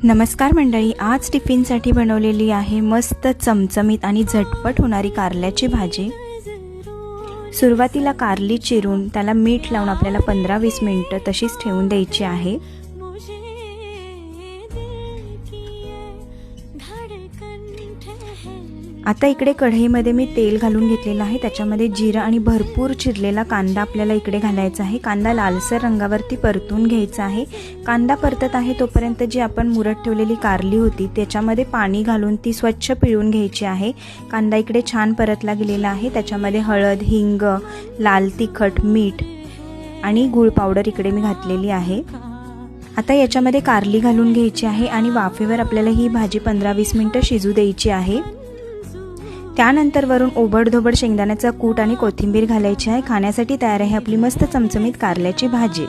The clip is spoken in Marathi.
नमस्कार मंडळी, आज टिफिनसाठी बनवलेली आहे मस्त चमचमीत आणि झटपट होणारी कारल्याची भाजी। सुरुवातीला कारली चिरून त्याला मीठ लावून आपल्याला 15-20 मिनिटं तशीच ठेवून द्यायची आहे। आता इकडे कढईमध्ये मी तेल घालून घेतलेलं आहे। त्याच्यामध्ये जिरा आणि भरपूर चिरलेला कांदा आपल्याला इकडे घालायचा आहे। कांदा लालसर रंगावरती परतून घ्यायचा आहे। कांदा परतत आहे तोपर्यंत जी आपण मुरत ठेवलेली कारली होती त्याच्यामध्ये पाणी घालून ती स्वच्छ पिळून घ्यायची आहे। कांदा इकडे छान परतला गेलेला आहे। त्याच्यामध्ये हळद, हिंग, लाल तिखट, मीठ आणि गूळ पावडर इकडे मी घातलेली आहे। आता याच्यामध्ये कारली घालून घ्यायची आहे आणि वाफेवर आपल्याला ही भाजी 15-20 मिनिटं शिजू द्यायची आहे। त्यानंतर वरून ओबडधोबड शेंगदाण्याचा कूट आणि कोथिंबीर घालायची आहे। खाण्यासाठी तयार आहे आपली मस्त चमचमीत कारल्याची भाजी।